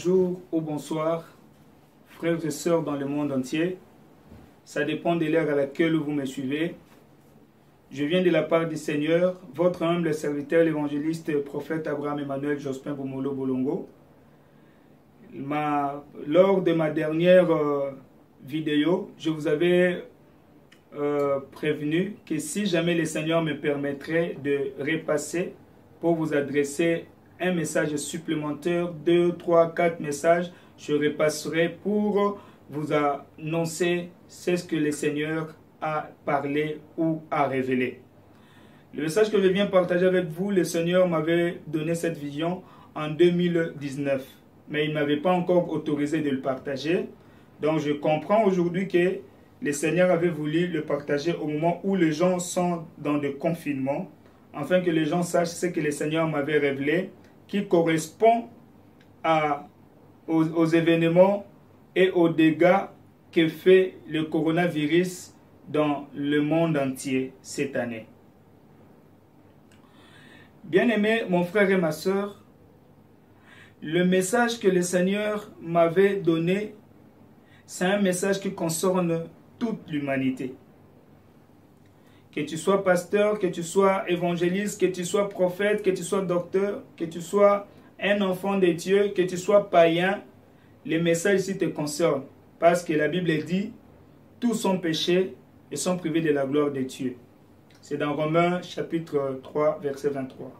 bonjour ou bonsoir, frères et sœurs dans le monde entier. Ça dépend de l'heure à laquelle vous me suivez. Je viens de la part du Seigneur, votre humble serviteur, l'évangéliste prophète Abraham Emmanuel Jospin Bomolo Bolongo. Lors de ma dernière vidéo, je vous avais prévenu que si jamais le Seigneur me permettrait de repasser pour vous adresser un message supplémentaire, 2, 3, 4 messages, je repasserai pour vous annoncer ce que le Seigneur a parlé ou a révélé. Le message que je viens partager avec vous, le Seigneur m'avait donné cette vision en 2019, mais il ne m'avait pas encore autorisé de le partager. Donc je comprends aujourd'hui que le Seigneur avait voulu le partager au moment où les gens sont dans le confinement, afin que les gens sachent ce que le Seigneur m'avait révélé, qui correspond aux événements et aux dégâts que fait le coronavirus dans le monde entier cette année. Bien-aimé, mon frère et ma sœur, le message que le Seigneur m'avait donné, c'est un message qui concerne toute l'humanité. Que tu sois pasteur, que tu sois évangéliste, que tu sois prophète, que tu sois docteur, que tu sois un enfant de Dieu, que tu sois païen, les messages ici te concernent. Parce que la Bible dit, tous sont péchés et sont privés de la gloire de Dieu. C'est dans Romains chapitre 3, verset 23.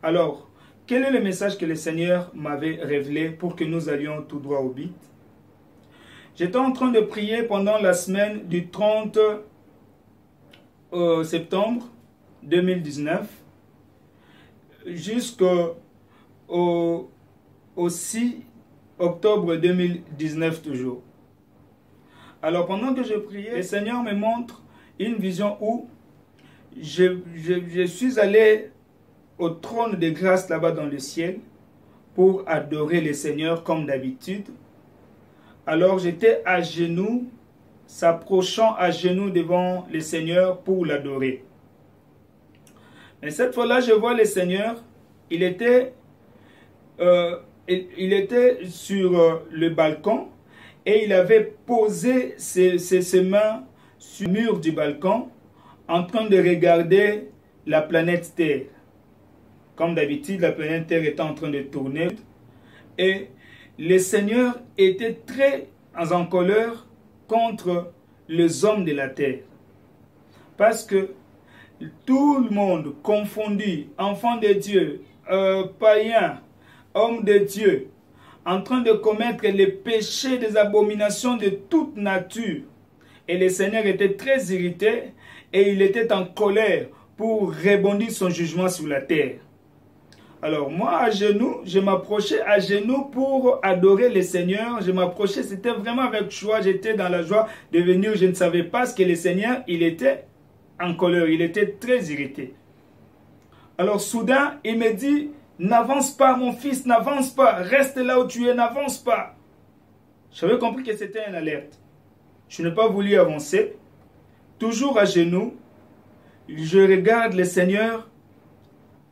Alors, quel est le message que le Seigneur m'avait révélé pour que nous allions tout droit au but? J'étais en train de prier pendant la semaine du 30 septembre 2019 jusqu'au 6 octobre 2019 toujours. Alors pendant que je priais, le Seigneur me montre une vision où je suis allé au trône de grâce là-bas dans le ciel pour adorer le Seigneur comme d'habitude. Alors j'étais à genoux, s'approchant à genoux devant le Seigneur pour l'adorer. Mais cette fois-là, je vois le Seigneur, il était sur le balcon et il avait posé ses mains sur le mur du balcon en train de regarder la planète Terre. Comme d'habitude, la planète Terre était en train de tourner et le Seigneur était très en colère contre les hommes de la terre. Parce que tout le monde confondu, enfants de Dieu, païens, hommes de Dieu, en train de commettre les péchés des abominations de toute nature. Et le Seigneur était très irrité et il était en colère pour rebondir son jugement sur la terre. Alors moi, à genoux, je m'approchais à genoux pour adorer le Seigneur. Je m'approchais, c'était vraiment avec joie. J'étais dans la joie de venir. Je ne savais pas ce que le Seigneur, il était en colère. Il était très irrité. Alors soudain, il me dit, n'avance pas mon fils, n'avance pas. Reste là où tu es, n'avance pas. J'avais compris que c'était une alerte. Je n'ai pas voulu avancer. Toujours à genoux, je regarde le Seigneur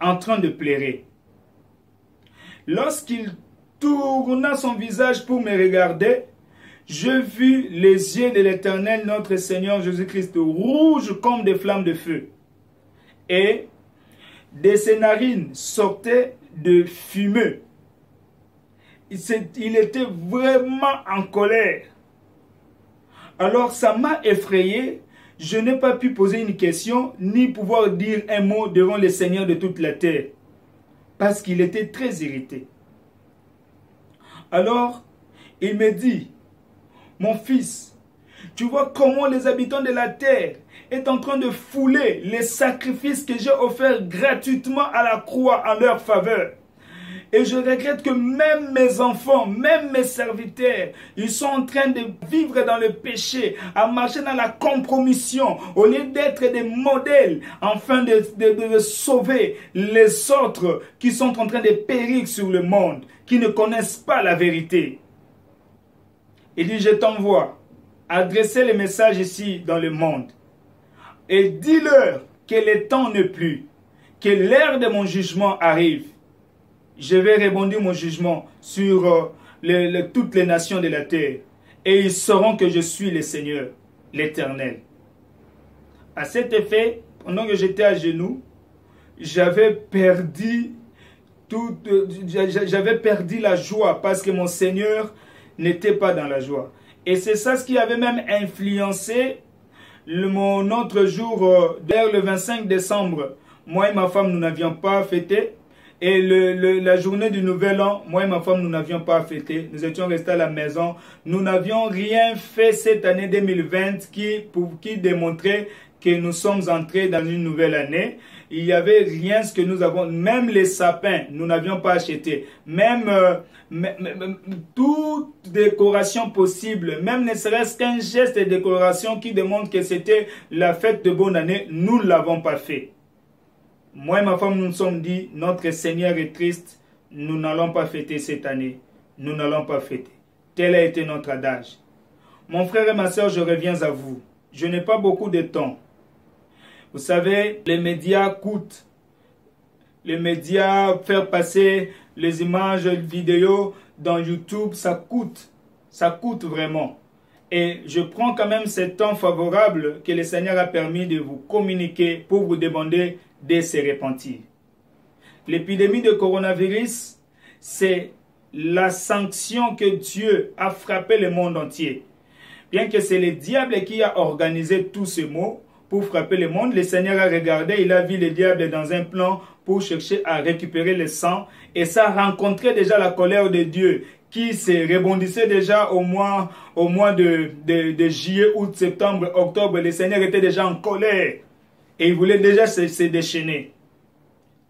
en train de pleurer. Lorsqu'il tourna son visage pour me regarder, je vis les yeux de l'Éternel, notre Seigneur Jésus-Christ, rouges comme des flammes de feu. Et de ses narines sortait de fumée. Il était vraiment en colère. Alors ça m'a effrayé. Je n'ai pas pu poser une question, ni pouvoir dire un mot devant le Seigneur de toute la terre. Parce qu'il était très irrité. Alors, il me dit, mon fils, tu vois comment les habitants de la terre sont en train de fouler les sacrifices que j'ai offerts gratuitement à la croix en leur faveur. Et je regrette que même mes enfants, même mes serviteurs, ils sont en train de vivre dans le péché, à marcher dans la compromission, au lieu d'être des modèles, afin de sauver les autres qui sont en train de périr sur le monde, qui ne connaissent pas la vérité. Il dit, je t'envoie, adresser les messages ici dans le monde, et dis-leur que le temps n'est plus, que l'heure de mon jugement arrive. je vais rebondir mon jugement sur toutes les nations de la terre. Et ils sauront que je suis le Seigneur, l'Éternel. À cet effet, pendant que j'étais à genoux, j'avais perdu la joie parce que mon Seigneur n'était pas dans la joie. Et c'est ça ce qui avait même influencé mon autre jour, vers le 25 décembre. Moi et ma femme, nous n'avions pas fêté. Et la journée du Nouvel An, moi et ma femme, nous n'avions pas fêté. Nous étions restés à la maison. Nous n'avions rien fait cette année 2020 qui démontrait que nous sommes entrés dans une nouvelle année. Il n'y avait rien ce que nous avons, même les sapins, nous n'avions pas acheté. Même toute décoration possible, même ne serait-ce qu'un geste de décoration qui démontre que c'était la fête de bonne année, nous ne l'avons pas fait. Moi et ma femme, nous nous sommes dit, notre Seigneur est triste, nous n'allons pas fêter cette année. Nous n'allons pas fêter. Tel a été notre adage. Mon frère et ma soeur, je reviens à vous. Je n'ai pas beaucoup de temps. Vous savez, les médias coûtent. Les médias, faire passer les images, les vidéos dans YouTube, ça coûte. Ça coûte vraiment. Et je prends quand même ce temps favorable que le Seigneur a permis de vous communiquer pour vous demander de se repentir. L'épidémie de coronavirus, c'est la sanction que Dieu a frappé le monde entier. Bien que c'est le diable qui a organisé tous ces maux pour frapper le monde, le Seigneur a regardé, il a vu le diable dans un plan pour chercher à récupérer le sang. Et ça a rencontré déjà la colère de Dieu qui se rebondissait déjà au mois de juillet, août, septembre, octobre. Le Seigneur était déjà en colère et il voulait déjà se déchaîner.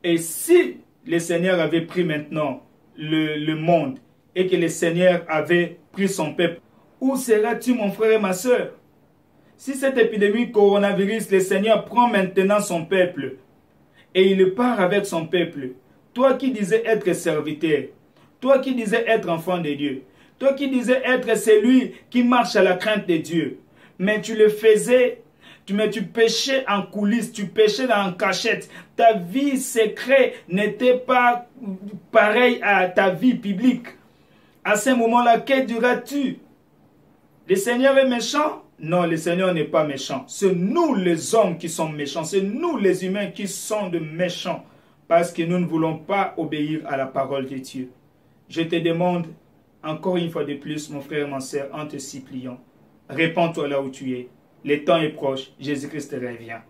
Et si le Seigneur avait pris maintenant le monde et que le Seigneur avait pris son peuple, où seras-tu, mon frère et ma soeur? Si cette épidémie coronavirus, le Seigneur prend maintenant son peuple et il part avec son peuple, toi qui disais être serviteur, toi qui disais être enfant de Dieu, toi qui disais être celui qui marche à la crainte de Dieu, mais tu le faisais, mais tu péchais en coulisses, tu péchais en cachette, ta vie secrète n'était pas pareille à ta vie publique. À ce moment-là, que diras-tu? Le Seigneur est méchant? Non, le Seigneur n'est pas méchant. C'est nous les hommes qui sommes méchants. C'est nous les humains qui sommes de méchants. Parce que nous ne voulons pas obéir à la parole de Dieu. Je te demande, encore une fois de plus, mon frère et ma soeur, en te suppliant, répands-toi là où tu es. Le temps est proche. Jésus-Christ revient.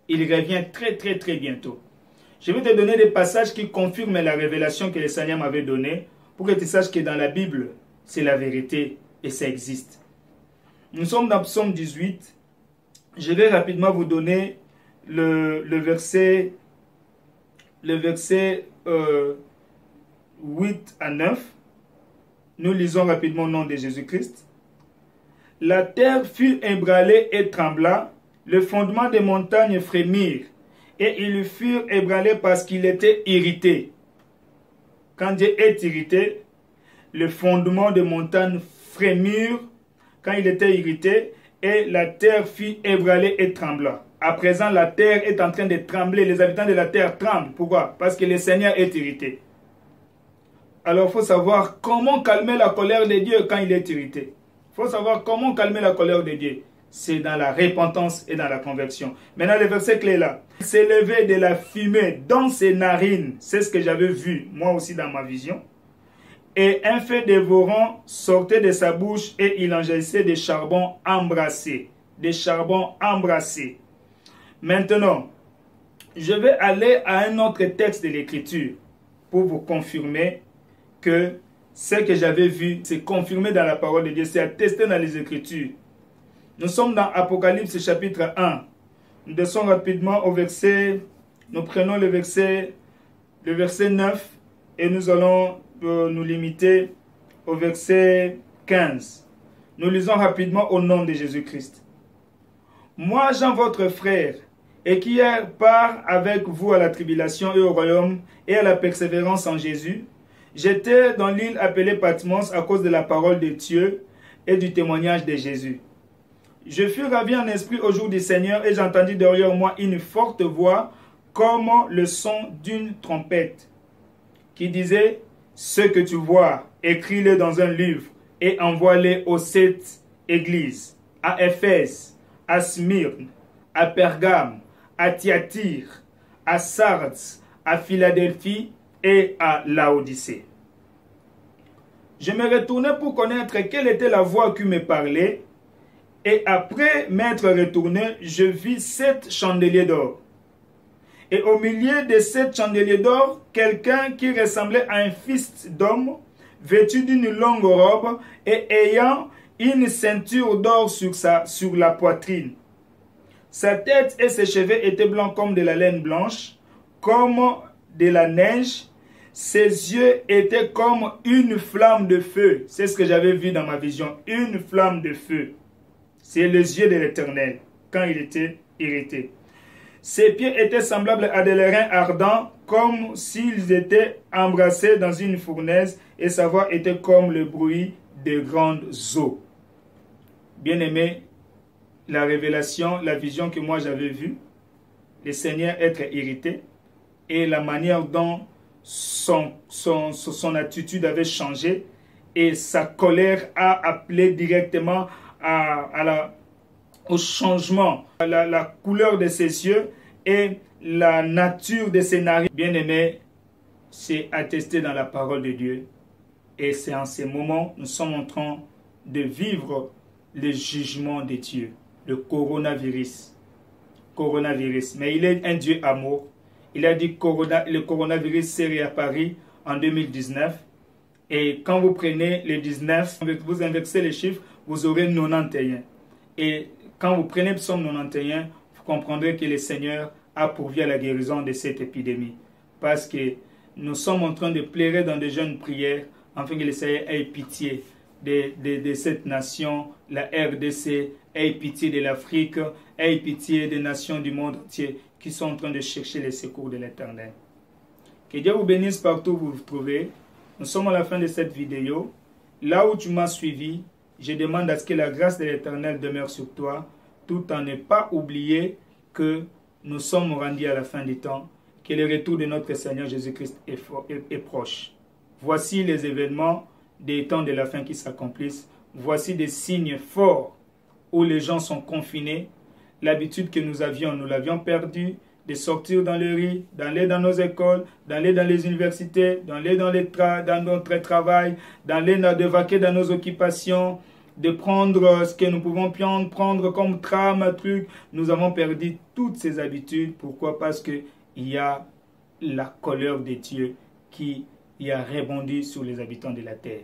Il revient très très très bientôt. Je vais te donner des passages qui confirment la révélation que le Seigneur m'avait donnée pour que tu saches que dans la Bible, c'est la vérité et ça existe. Nous sommes dans Psaume 18. Je vais rapidement vous donner le verset 8 à 9. Nous lisons rapidement au nom de Jésus-Christ. La terre fut ébranlée et trembla, le fondement des montagnes frémirent, et ils furent ébranlés parce qu'il était irrité. Quand Dieu est irrité, le fondement des montagnes frémirent quand il était irrité, et la terre fut ébranlée et trembla. À présent, la terre est en train de trembler. Les habitants de la terre tremblent. Pourquoi? Parce que le Seigneur est irrité. Alors, il faut savoir comment calmer la colère de Dieu quand il est irrité. Il faut savoir comment calmer la colère de Dieu. C'est dans la repentance et dans la conversion. Maintenant, le verset clé là. Il s'élevait de la fumée dans ses narines. C'est ce que j'avais vu, moi aussi, dans ma vision. Et un feu dévorant sortait de sa bouche et il en jaillissait des charbons embrassés. Des charbons embrassés. Maintenant, je vais aller à un autre texte de l'Écriture pour vous confirmer que ce que j'avais vu, c'est confirmé dans la parole de Dieu, c'est attesté dans les Écritures. Nous sommes dans Apocalypse chapitre 1. Nous descendons rapidement au verset, nous prenons le verset 9 et nous allons nous limiter au verset 15. Nous lisons rapidement au nom de Jésus-Christ. Moi, Jean, votre frère, et qui part avec vous à la tribulation et au royaume et à la persévérance en Jésus, j'étais dans l'île appelée Patmos à cause de la parole de Dieu et du témoignage de Jésus. Je fus ravi en esprit au jour du Seigneur et j'entendis derrière moi une forte voix comme le son d'une trompette qui disait « Ce que tu vois, écris-le dans un livre et envoie-le aux 7 églises, à Éphèse, à Smyrne, à Pergame, à Thyatire, à Sardes, à Philadelphie et à Laodicée. » Je me retournais pour connaître quelle était la voix qui me parlait. Et après m'être retourné, je vis 7 chandeliers d'or. Et au milieu de 7 chandeliers d'or, quelqu'un qui ressemblait à un fils d'homme, vêtu d'une longue robe et ayant une ceinture d'or sur la poitrine. Sa tête et ses cheveux étaient blancs comme de la laine blanche, comme de la neige. Ses yeux étaient comme une flamme de feu. C'est ce que j'avais vu dans ma vision, une flamme de feu. C'est les yeux de l'Éternel, quand il était irrité. Ses pieds étaient semblables à des reins ardents, comme s'ils étaient embrassés dans une fournaise, et sa voix était comme le bruit de grandes eaux. Bien-aimé, la révélation, la vision que moi j'avais vue, le Seigneur être irrité, et la manière dont son attitude avait changé, et sa colère a appelé directement au changement, à la couleur de ses yeux et la nature de ses narines. Bien-aimé, c'est attesté dans la parole de Dieu. Et c'est en ces moments, nous sommes en train de vivre le jugement de Dieu, le coronavirus. Mais il est un Dieu amour. Il a dit que le coronavirus s'est réapparu en 2019. Et quand vous prenez les 19, vous inversez les chiffres, vous aurez 91. Et quand vous prenez Psaume 91, vous comprendrez que le Seigneur a pourvu à la guérison de cette épidémie. Parce que nous sommes en train de pleurer dans de jeunes prières, afin que le Seigneur ait pitié de cette nation, la RDC, ait pitié de l'Afrique, ait pitié des nations du monde entier qui sont en train de chercher les secours de l'Éternel. Que Dieu vous bénisse partout où vous vous trouvez. Nous sommes à la fin de cette vidéo. Là où tu m'as suivi, je demande à ce que la grâce de l'Éternel demeure sur toi, tout en ne pas oublier que nous sommes rendus à la fin du temps, que le retour de notre Seigneur Jésus-Christ est proche. Voici les événements des temps de la fin qui s'accomplissent. Voici des signes forts où les gens sont confinés. L'habitude que nous l'avions perdue, de sortir dans les rues, d'aller dans nos écoles, d'aller dans les universités, d'aller dans notre travail, de vaquer dans nos occupations, de prendre ce que nous pouvons prendre comme tram, truc. Nous avons perdu toutes ces habitudes. Pourquoi? Parce qu'il y a la colère de Dieu qui a rebondi sur les habitants de la terre.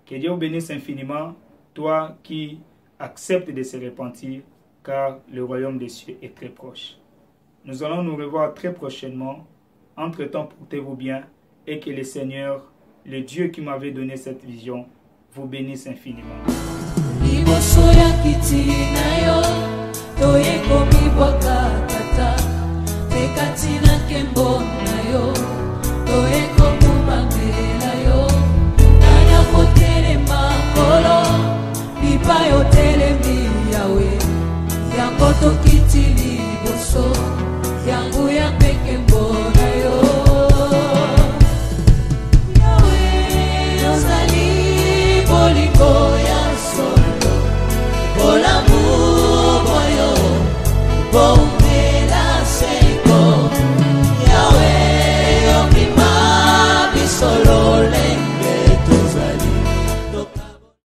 Que Dieu vous bénisse infiniment, toi qui acceptes de se repentir, car le royaume des cieux est très proche. Nous allons nous revoir très prochainement. Entre-temps, portez-vous bien et que le Seigneur, le Dieu qui m'avait donné cette vision, vous bénisse infiniment. Liboso ya kiti na yo, toye komi bwaka tata.